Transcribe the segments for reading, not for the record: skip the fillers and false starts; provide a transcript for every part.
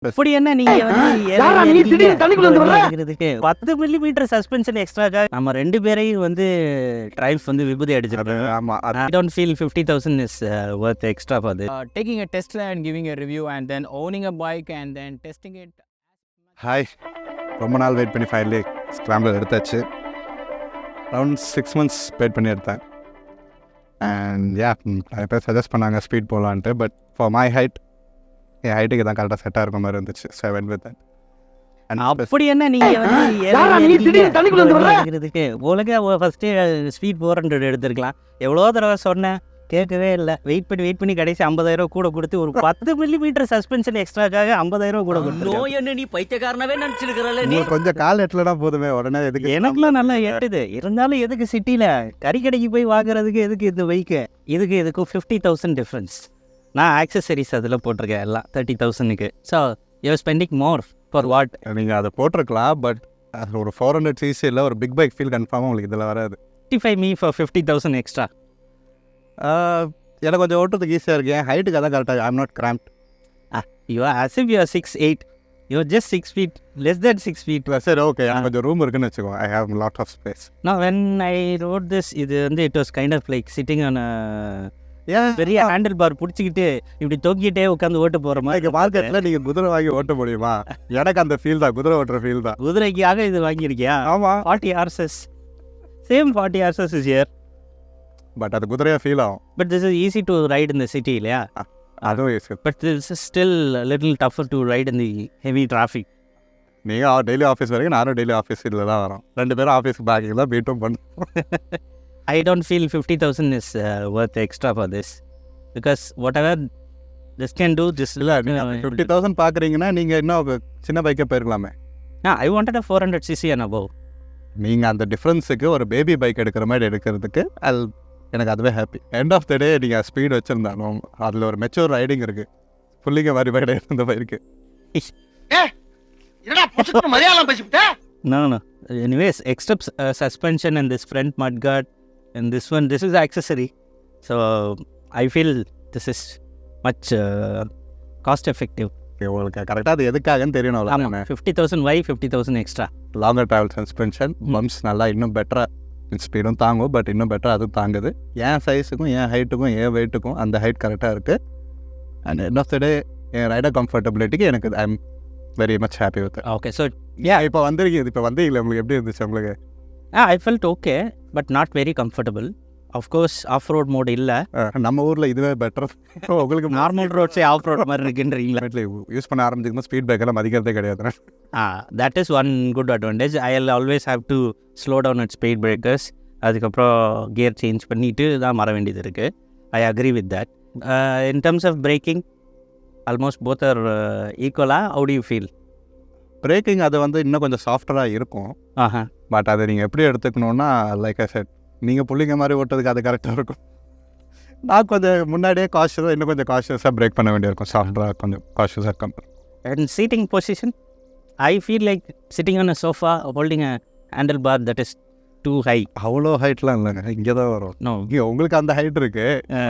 அப்படி என்ன நீங்க வந்து 10 மில்லிமீட்டர் சஸ்பென்ஷன் எக்ஸ்ட்ரா நம்ம 2 பேரையும் வந்து Triumph வந்து விபூதி அடிச்சிருக்காங்க. ஆமா, I don't feel 50,000 is worth extra for this. Taking a test and giving a review and then owning a bike and then testing it. Hi, ரொம்ப நாள் வெயிட் பண்ணி ஃபைனலி ஸ்க்ராம்பிளர் எடுத்தாச்சு. அரௌண்ட் 6 months வெயிட் பண்ணி எடுத்தேன். And நிறைய பேர் suggest பண்ணாங்க speed போகலான்ட்டு. பட் ஃபார் மை ஹைட், என் ஹைட்டுக்கு தான் கரெக்டாக செட்டாக இருக்க மாதிரி இருந்துச்சு. So I went with that. அப்படி என்ன நீங்க வந்து உலக ஃபர்ஸ்ட் ஸ்பீட் 400 எடுத்திருக்கலாம். எவ்வளோ தடவை சொன்னேன், கேட்கவே இல்லை. வெயிட் பண்ணி கடைசி 50,000 கூட கொடுத்து ஒரு 10 மில்லிமீட்டர் சஸ்பென்ஷன் எக்ஸ்ட்ராக்காக 50,000 கூட கொடுத்து நீ பைத்தியக்காரனவே நினைச்சிருக்கிறல்ல. நீ கொஞ்சம் கால் எட்டலனா போதுமே, உடனே எதுக்கு? எனக்குலாம் நல்லா எட்டுது. இருந்தாலும் எதுக்கு சிட்டியில் கறி கடைக்கு போய் வாங்குறதுக்கு எதுக்கு இது வைக்க? இதுக்கும் 50,000 டிஃப்ரென்ஸ். நான் ஆக்சசரிஸ் அதில் போட்டிருக்கேன் எல்லாம் 30,000க்கு. So you are spending more for what? நீங்கள் அதை போட்டிருக்கலாம். பட் ஒரு 400cc இல்லை, ஒரு பிக் பைக் ஃபீல் கன்ஃபார்மாக உங்களுக்கு இதில் வராது. 55 me for 50,000 எக்ஸ்ட்ரா. எனக்கு கொஞ்சம் ஓட்டுறதுக்கு ஈஸியாக இருக்கு. என் ஹைட்டுக்கு அதான் கரெக்டாக. I am not cramped. You are as if you are 6'8". You are just 6 feet, less than 6 feet. சரி, ஓகே. எனக்கு கொஞ்சம் ரூம் இருக்குன்னு வச்சுக்கோ. I have lot of space. Now when I wrote this, இது வந்து it was kind of like sitting on a பெரிய handle bar பிடிச்சிக்கிட்டு இப்படி தொங்கிட்டே உட்காந்து ஓட்ட போகிற மாதிரி. மார்க்கெட்டில் நீங்கள் குதிரை வாங்கி ஓட்ட முடியுமா? எனக்கு அந்த ஃபீல் தான், குதிரை ஓட்டுற ஃபீல் தான். குதிரைக்காக இது வாங்கியிருக்கியா? ஆமாம். 40 horses. Same 40 horses is here. But அது குதிரையாக ஃபீல் ஆகும். But this is easy to ride in the city, இல்லையா? அதுவும் easy. But this is still a little tougher to ride in the heavy traffic. நீங்கள் daily office வரைக்கும், நானும் daily office இதில் தான் வரோம். 2 பேரும் ஆஃபீஸ்க்கு பேக்கிங் தான் மீட்டும் பண்ணுறோம். I don't feel 50,000 is worth extra for this. Because whatever this can do, this... இல்லை, நீங்கள் 50,000 பார்க்குறீங்கன்னா நீங்கள் இன்னும் சின்ன பைக்கே போயிருக்கலாமே. I wanted a 400cc and above. நீங்கள் அந்த டிஃப்ரென்ஸுக்கு ஒரு பேபி பைக் எடுக்கிற மாதிரி எடுக்கிறதுக்கு எனக்கு அதுவே ஹாப்பி. எண்ட் ஆஃப் த டே நீங்கள் ஸ்பீட் வச்சுருந்தாலும் அதில் ஒரு மெச்சூர் ரைடிங் இருக்குது. புள்ளிங்க மாதிரி பைக் இருந்த bike. No. Anyways, extra suspension and this front mudguard and this is accessory. So I feel this is much cost effective. உங்களுக்கு கரெக்டாக அது எதுக்காகன்னு தெரியணும். அவ்வளோ 50,000 why 50,000 extra? Longer travel suspension, bumps நல்லா இன்னும் பெட்டராக ஸ்பீடும் தாங்கும். பட் இன்னும் பெட்டராக அதுவும் தாங்குது. என் சைஸுக்கும், என் ஹைட்டுக்கும், என் வெயிட்டுக்கும் அந்த ஹைட் கரெக்டாக இருக்குது. And end of the day என் ரைடர் கம்ஃபர்டபிலிட்டிக்கு எனக்கு I am very much happy with. Okay, so இப்போ வந்தீங்களே உங்களுக்கு எப்படி இருந்துச்சு உங்களுக்கு? I felt okay, but not very comfortable. Of course, off-road mode இல்லை. நம்ம ஊரில் இதுவே பெட்டர். உங்களுக்கு நார்மல் ரோட்ஸே ஆஃப்-ரோட் மாதிரி இருக்குன்றீங்களா? யூஸ் பண்ண ஆரம்பிச்சிருந்தோம். ஸ்பீட் பிரேக்கெல்லாம் மதிக்கிறதே கிடையாது. That is one good advantage. I'll always have to slow down at speed breakers. அதுக்கப்புறம் கியர் சேஞ்ச் பண்ணிட்டு தான் மாற வேண்டியது இருக்குது. I agree with that. In terms of braking, almost both are equal. How do you feel? Braking அது வந்து இன்னும் கொஞ்சம் சாஃப்டராக இருக்கும். பட் அதை நீங்கள் எப்படி எடுத்துக்கணுன்னா, லைக் ஐ செட், நீங்கள் புள்ளிங்க மாதிரி ஓட்டுறதுக்கு அது கரெக்டாக இருக்கும். நான் கொஞ்சம் முன்னாடியே காஷியஸாக, இன்னும் கொஞ்சம் காஷியஸாக பிரேக் பண்ண வேண்டியிருக்கும். சாஃப்டராக கொஞ்சம் காஷியஸாக இருக்கும். And seating position, I feel like sitting on a sofa holding a handlebar that is too high. அவ்வளோ ஹைட்லாம் இல்லைங்க, இங்கே தான் வரும். இங்கே உங்களுக்கு அந்த ஹைட் இருக்குது.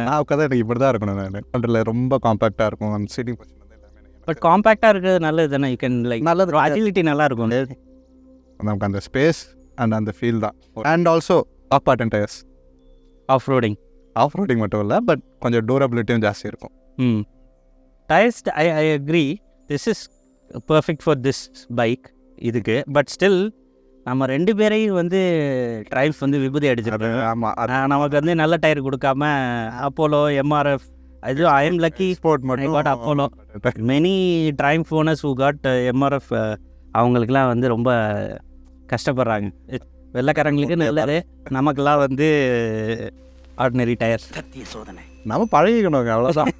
நான் உட்காந்து எனக்கு இப்படி தான் இருக்கணும். நான் அதில் ரொம்ப காம்பேக்டாக இருக்கும். அந்த சீட்டிங் பொசிஷன் வந்து எல்லாமே. பட் காம்பேக்டாக இருக்கிறது நல்லது தானே. யூ கேன் லைக் நல்லது, அஜிலிட்டி நல்லா இருக்கும். நமக்கு அந்த ஸ்பேஸ் அண்ட் அந்த ஃபீல் தான். And also top part tyres. Of roading மட்டும் இல்லை, பட் கொஞ்சம் டூரபிலிட்டியும் ஜாஸ்தி இருக்கும். Tyres I agree. This is perfect for this bike இதுக்கு. பட் ஸ்டில் நம்ம 2 பேரையும் வந்து Triumph வந்து விபூதி அடிச்சிருக்காங்க. ஆமாம், நமக்கு வந்து நல்ல டயர் கொடுக்காம அப்போலோ, MRF, அது ஐ எம் லக்கி ஸ்போர்ட் மட்டும் got Apollo. Many Triumph owners who got MRF, அவங்களுக்குலாம் வந்து ரொம்ப கஷ்டப்படுறாங்க. வெள்ளைக்காரங்களுக்கு நல்லது, நமக்கெல்லாம் வந்து ஆர்டினரி டயர்ஸ். நம்ம பழகிக்கணுங்க, அவ்வளோதான்.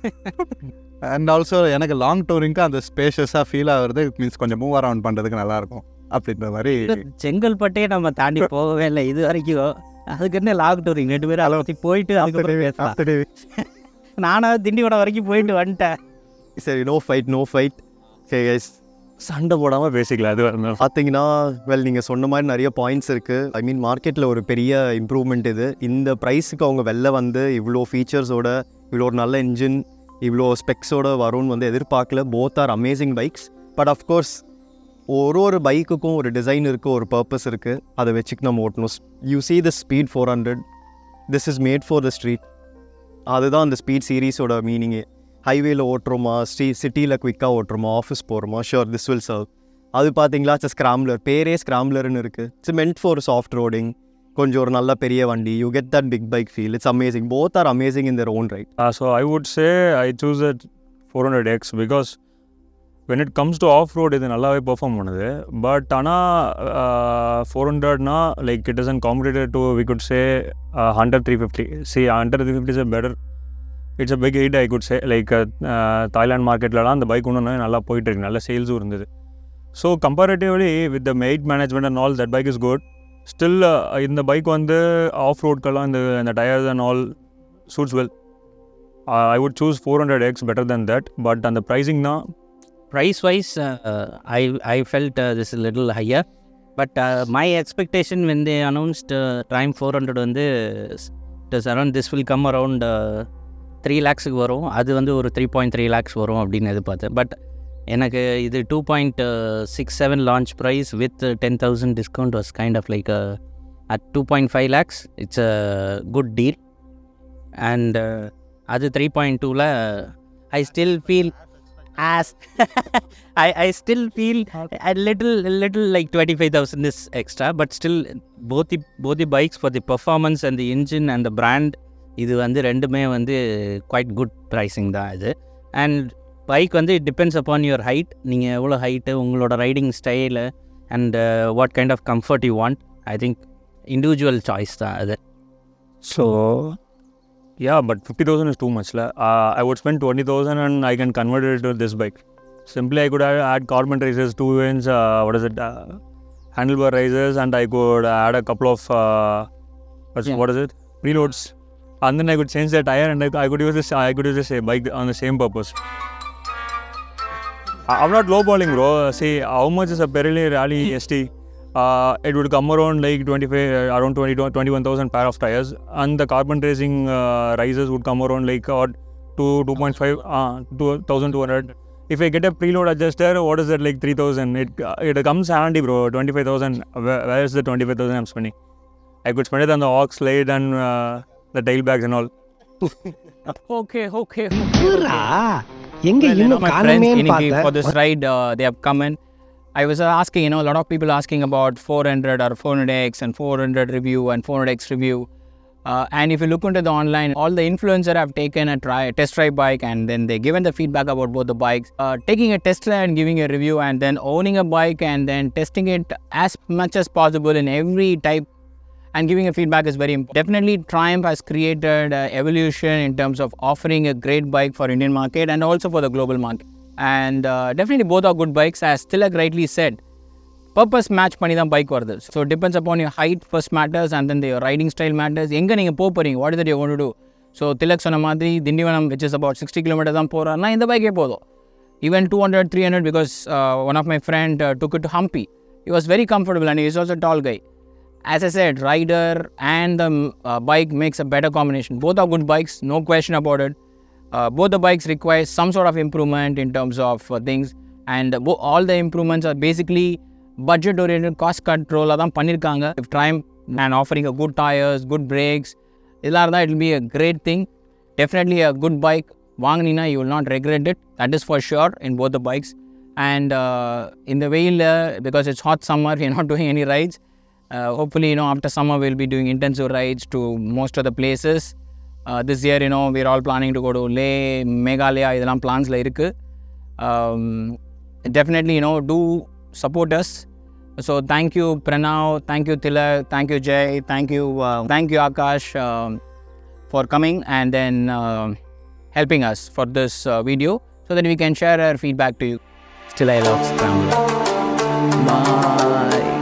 அண்ட் ஆல்சோ எனக்கு லாங் டூரிங்க்கு அந்த ஸ்பேஷியஸாக ஃபீல் ஆகுறது மீன்ஸ் கொஞ்சம் மூவ் அரவுண்ட் பண்ணுறதுக்கு நல்லாயிருக்கும் அப்படின்ற மாதிரி. செங்கல்பட்டே நம்ம தாண்டி போகவே இல்லை இது வரைக்கும். அதுக்கு என்ன லாங் டூரிங்? 2 பேரும் அளவத்தி போயிட்டு நானும் திண்டிவனம் வரைக்கும் போயிட்டு வந்துட்டேன். சரி, நோ ஃபைட். சரி கைஸ், சண்டை போடாமல் பேசிக்கலாம். அது பார்த்தீங்கன்னா நீங்கள் சொன்ன மாதிரி நிறைய பாயிண்ட்ஸ் இருக்குது. ஐ மீன் மார்க்கெட்டில் ஒரு பெரிய இம்ப்ரூவ்மெண்ட் இது. இந்த ப்ரைஸுக்கு அவங்க வெளில வந்து இவ்வளோ ஃபீச்சர்ஸோட, இவ்வளோ ஒரு நல்ல இன்ஜின், இவ்வளோ ஸ்பெக்ஸோட வரும்னு வந்து எதிர்பார்க்கல. Both are amazing bikes. But of course ஒரு பைக்குக்கும் ஒரு டிசைன் இருக்குது, ஒரு பர்பஸ் இருக்குது, அதை வச்சுக்கு நம்ம ஓட்டணும். You see the speed 400, this is made for the street. அதுதான் அந்த ஸ்பீட் சீரீஸோட மீனிங்கு. ஹைவேல ஓட்டுறோமா, சிட்டியில் குவிக்காக ஓட்டுறோமா, ஆஃபீஸ் போகிறோமா, ஷோர் திஸ் வில் சர்வ். அது பார்த்தீங்களா, இட்ஸ் ஸ்க்ராம்லர், பேரே ஸ்க்ராம்லர்னு இருக்குது. It's meant for soft roading, கொஞ்சம் ஒரு நல்ல பெரிய வண்டி. You get that big bike feel. It's amazing. Both are amazing in their own right. So I would say I choose that 400X because when it comes to off-road இது நல்லாவே perform பண்ணுது. But ஆனால் 400னா like it is an competitor to we could say 100-350. See 100-350 is a better, it's a big hit I could say. Like Thailand மார்க்கெட்லலாம் அந்த bike ஒன்று நல்லா போயிட்டுருக்கு, நல்ல சேல்ஸும் இருந்தது. So comparatively with the weight management and all that bike is good. Still இந்த bike வந்து ஆஃப் ரோட்கெல்லாம் இந்த tyres and all suits well. I would choose 400X better than that. But அந்த ப்ரைஸிங் தான் Price wise, I felt this is a little higher, but my expectation when they announced Triumph 400 வந்து it was around, this will come around 3 lakhs வரும், அது வந்து ஒரு 3.3 lakhs வரும் அப்படின்னு எதிர்பார்த்தேன். பட் எனக்கு இது 2.67 launch price with 10,000 discount was kind of like at 2.5 lakhs. It's a good deal. And அது 3.2ல I still feel as I still feel a little like 25,000 is extra, but still both the bikes for the performance and the engine and the brand, இது வந்து ரெண்டுமே வந்து quite good pricing தான் இது. And bike வந்து it depends upon your height, நீங்கள் எவ்வளோ height, உங்களோட riding style and what kind of comfort you want. I think individual choice தான் அது. So yeah, but 50,000 is too much. I would spend 20,000 and I can convert it to this bike. Simply I could add carbon risers, 2 inch, handlebar risers, and I could add a couple of preloads, and then I could change the tire and I could use this bike on the same purpose. I'm not lowballing, bro. See, how much is a Pirelli Rally ST? It would come around like 21,000 pair of tires, and the carbon racing risers would come around like 2,200. If I get a preload adjuster, what is that, like 3,000? It comes handy, bro. 25,000. Where is the 25,000 I'm spending? I could spend it on the aux slide and the tail bags and all. Okay. எங்க My friends, for this ride, they have come in. I was asking, a lot of people asking about 400 or 400X and 400 review and 400X review. And if you look into the online, all the influencers have taken a test drive bike, and then they given the feedback about both the bikes. Taking a test drive and giving a review, and then owning a bike and then testing it as much as possible in every type and giving a feedback is very important. Definitely Triumph has created evolution in terms of offering a great bike for Indian market and also for the global market. And definitely both are good bikes, as Tilak rightly said. Purpose match பண்ணி தான் bike வருது. So depends upon your height first matters, and then your riding style matters. எங்கே நீங்கள் போகிறீங்க, what is that you want to do? So Tilak சொன்ன மாதிரி Tindivanam, which is about 60 km தான் போகிறாருன்னா இந்த பைக்கே போதும். Even 200, 300, because one of my friend took it to Hampi. He was very comfortable and he is also a tall guy. As I said, rider and the bike makes a better combination. Both are good bikes, no question about it. Both the bikes require some sort of improvement in terms of things, and all the improvements are basically budget oriented, cost control தான் பண்ணிருக்காங்க. If Triumph and offering a good tires, good brakes, it will be a great thing. Definitely a good bike. வாங்கினீங்கன்னா you will not regret it. That is for sure in both the bikes. And in the veil, because it's hot summer, we are not doing any rides. Hopefully, after summer we'll be doing intensive rides to most of the places. This year, we're all planning to go to Leh, Meghalaya, இதெல்லாம் பிளான்ஸில் இருக்குது. Definitely, do support us. So thank you Pranav, thank you Tilak, thank you Jay, thank you Akash for coming and then helping us for this video so that we can share our feedback to you. Still I love Scrambler. Bye.